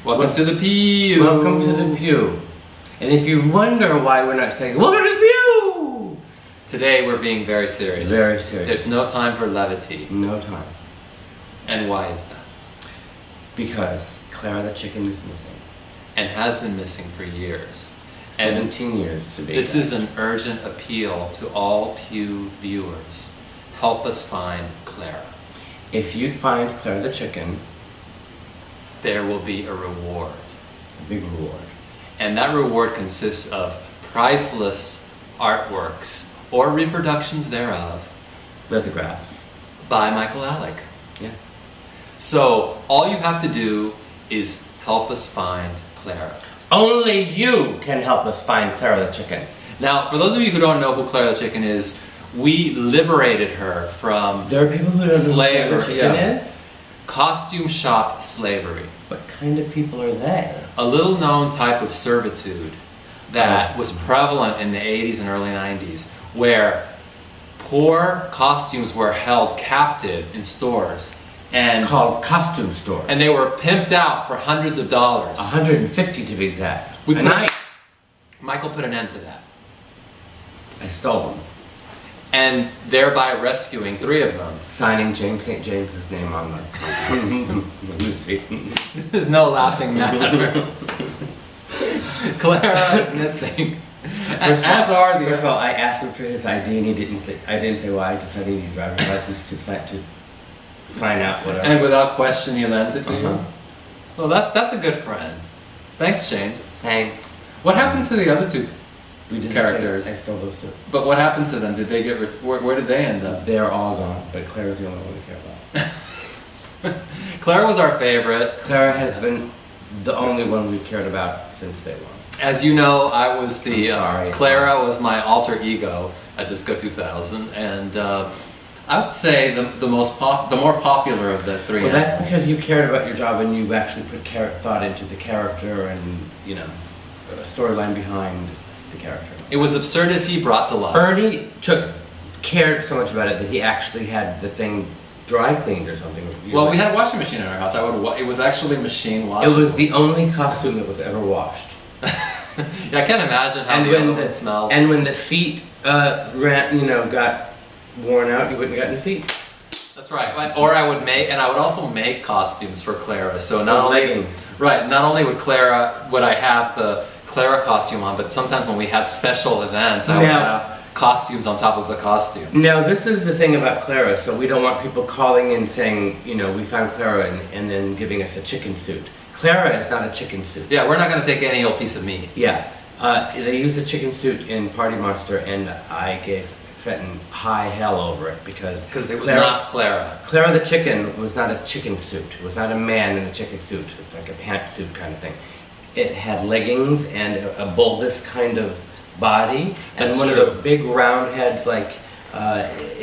Welcome to the pew. Welcome to the pew. And if you wonder why we're not saying, welcome to the pew! Today we're being very serious. Very serious. There's no time for levity. No time. And why is that? Because Clara the chicken is missing. And has been missing for years. 17 years to be This exact. is an urgent appeal to all Pew viewers. Help us find Clara. If you find Clara the chicken, there will be a reward. a big reward. And that reward consists of priceless artworks or reproductions thereof Lithographs. by Michael Alig. Yes. So all you have to do is help us find Clara. Only you can help us find Clara the chicken. Now, for those of you who don't know who Clara the Chicken is, we liberated her from There are people who don't know who Clara the slavery. chicken is? Costume shop slavery. What kind of people are they? A little known type of servitude that was prevalent in the 80s and early 90s, where poor costumes were held captive in stores and Called costume stores. and they were pimped out for hundreds of dollars. 150 to be exact. We And put- Michael put an end to that, I stole them. and thereby rescuing 3 of them. Signing James St. James's name on the newsfeed. There's no laughing matter. Clara is missing. As are the First of all, I asked him for his ID and he didn't say. I didn't say why. I just said I need a driver's license to sign out whatever. And without question, he lent it to you. Uh-huh. Well, that's a good friend. Thanks, James. Thanks. What happened to the other 2 We didn't characters? Say, I stole those two. But what happened to them? Did they get? Where did they end up? They're all gone, but Clara's the only one we care about. Clara was our favorite. Clara has been the only one we've cared about since day one. As you know, I was the I'm sorry. Clara was my alter ego at Disco 2000, and I would say the more popular of the 3. Well, that's animals. because you cared about your job and you actually put thought into the character and a storyline behind the character. It was absurdity brought to life. Ernie cared so much about it that he actually had the thing dry cleaned or something. Well, we had a washing machine in our house. It was actually machine washing. It was the only costume that was ever washed. Yeah, I can't imagine how the other one smelled. And when the feet got worn out, you wouldn't have got new feet. That's right. Or I would also make costumes for Clara. So not only would I have the Clara costume on, but sometimes when we had special events, I would have costumes on top of the costume. Now, this is the thing about Clara, so we don't want people calling in saying, we found Clara and then giving us a chicken suit. Clara is not a chicken suit. Yeah, we're not going to take any old piece of meat. Yeah. They used a chicken suit in Party Monster, and I gave Fenton high hell over it because it was not Clara. Clara the chicken was not a chicken suit. It was not a man in a chicken suit. It's like a pantsuit kind of thing. It had leggings and a bulbous kind of body, and That's one true. of those big round heads, like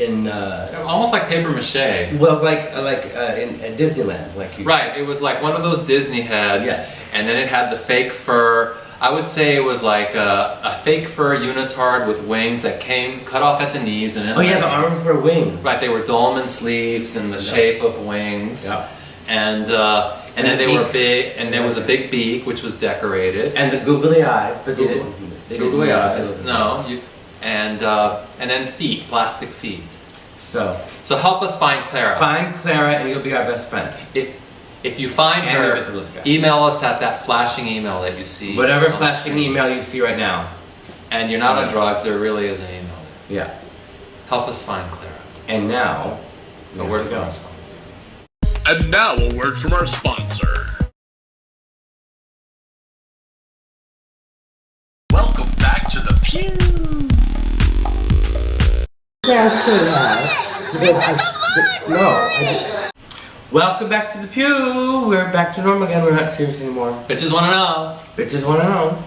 Almost like paper mache. well, in at Disneyland, Right, it was like one of those Disney heads, Yes. and then it had the fake fur. I would say it was like a fake fur unitard with wings that came cut off at the knees and in Oh yeah, the leggings. arms were wings. Right, they were dolman sleeves in the shape of wings. Yeah. And And then the they were beak. big, and there was a big beak which was decorated. And the googly eyes, but they didn't. Googly eyes. No, and then feet, plastic feet. So help us find Clara. find Clara, and you'll be our best friend. If you find And you'll get the her, little guy. email us at that flashing email that you see. Whatever on the flashing screen. email you see right now. And you're not on Yeah. drugs, there really is an email there. Yeah. Help us find Clara. And now, we A have word to from go. our sponsor. And now a word from our sponsor. Welcome back to the pew. Welcome back to the pew. We're back to normal again. We're not serious anymore. Bitches wanna know. Bitches want to know.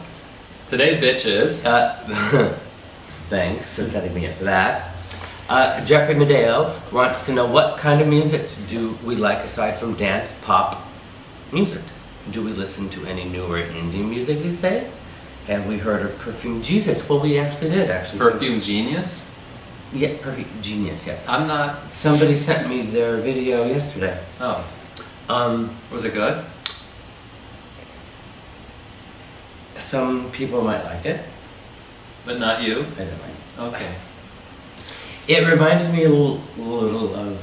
Today's bitch is. Thanks for setting me up for that. Jeffrey Medeo wants to know what kind of music do we like aside from dance pop music? Do we listen to any newer indie music these days? Have we heard of Perfume Jesus? Well, we actually did, actually. Perfume Genius? Yeah, Perfume Genius, yes. I'm not. Somebody sent me their video yesterday. Oh. Was it good? some people might like it. But not you? I don't like it. Okay. It reminded me a little of.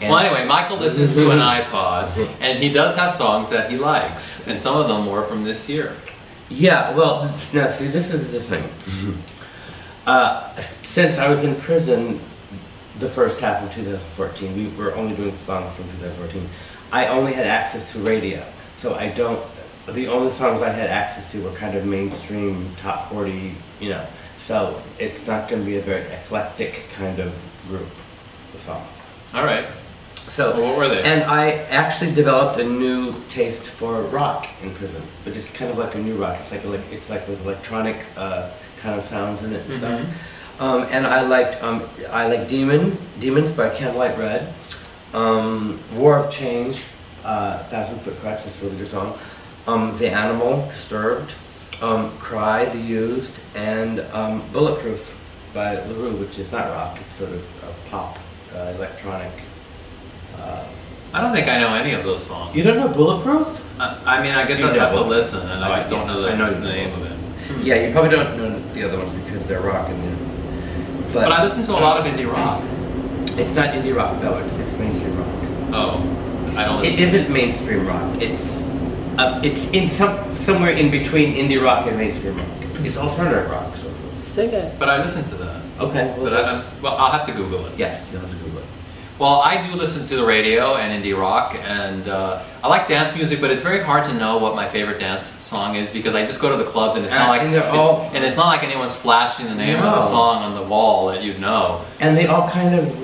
Well, anyway, Michael listens to an iPod, and he does have songs that he likes, and some of them were from this year. Yeah, well, now see, this is the thing. Since I was in prison the first half of 2014, we were only doing songs from 2014, I only had access to radio. So the only songs I had access to were kind of mainstream, top 40, So it's not going to be a very eclectic kind of group of songs. All right. So, well, what were they? And I actually developed a new taste for rock in prison, but it's kind of like a new rock. It's like with electronic kind of sounds in it and stuff. And I like Demons by Candlelight Red, War of Change, 1,000 Foot Crutch, that's a really good song. The Animal, Disturbed, Cry, The Used, and Bulletproof by LaRue, which is not rock. It's sort of a pop, electronic. I don't think I know any of those songs. You don't know Bulletproof? I mean, I guess I'd have to listen, and I just don't know the name of it. Yeah, you probably don't know the other ones because they're rock and But I listen to a lot of indie rock. It's not indie rock though. It's mainstream rock. Oh, I don't listen. It isn't mainstream rock. It's in somewhere in between indie rock and mainstream rock. It's alternative rock, sort of. Sing it. But I listen to that. Okay. Well, I'll have to Google it. Yes, you'll have to Google it. Well, I do listen to the radio and indie rock, and I like dance music, but it's very hard to know what my favorite dance song is because I just go to the clubs and it's not like it's not like anyone's flashing the name of the song on the wall that you'd know. And they all kind of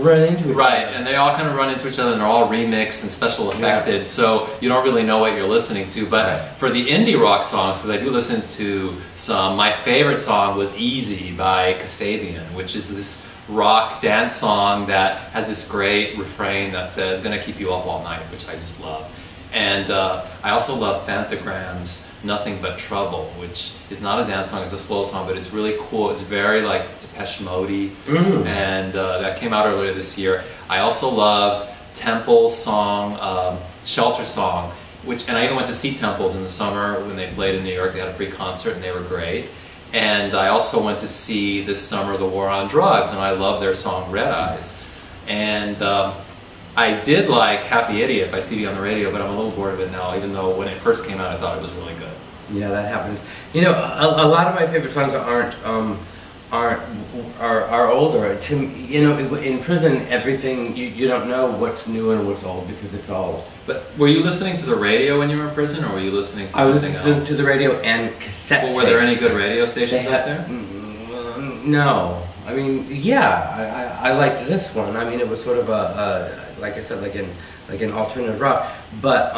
run into each other. Right, and they all kind of run into each other, and they're all remixed and special effected, so you don't really know what you're listening to. But for the indie rock songs, because I do listen to some, my favorite song was Easy by Kasabian, which is this rock dance song that has this great refrain that says, gonna keep you up all night, which I just love. And I also love Phantogram's Nothing But Trouble, which is not a dance song, it's a slow song, but it's really cool. It's very like Depeche Mode-y, and that came out earlier this year. I also loved Temple's song, Shelter Song, and I even went to see Temples in the summer when they played in New York. They had a free concert and they were great. And I also went to see this summer The War on Drugs, and I love their song Red Eyes. And I did like Happy Idiot by TV on the Radio, but I'm a little bored of it now, even though when it first came out I thought it was really good. Yeah, that happens. You know, a lot of my favorite songs are older. In prison, everything you don't know what's new and what's old because it's all. But were you listening to the radio when you were in prison, or were you listening to something else? I was listening to the radio and cassette tapes. Were there any good radio stations out there? No. I mean, yeah, I liked this one. I mean, it was sort of like I said, like an alternative rock. But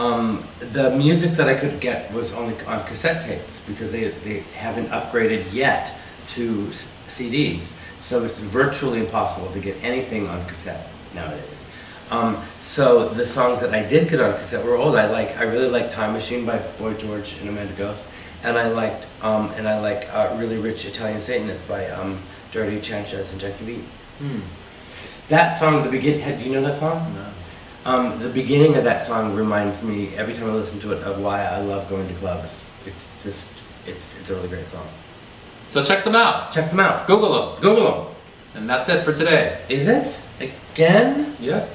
the music that I could get was only on cassette tapes because they haven't upgraded yet to CDs. So it's virtually impossible to get anything on cassette nowadays. So the songs that I did get on cassette were old. I really liked Time Machine by Boy George and Amanda Ghost, and I liked Really Rich Italian Satanist by Dirty Sanchez and Jackie Beat. That song, the beginning. Do you know that song? No. The beginning of that song reminds me every time I listen to it of why I love going to clubs. It's a really great song. So check them out. Check them out. Google them. Google them. And that's it for today. Is it? Again? Yeah.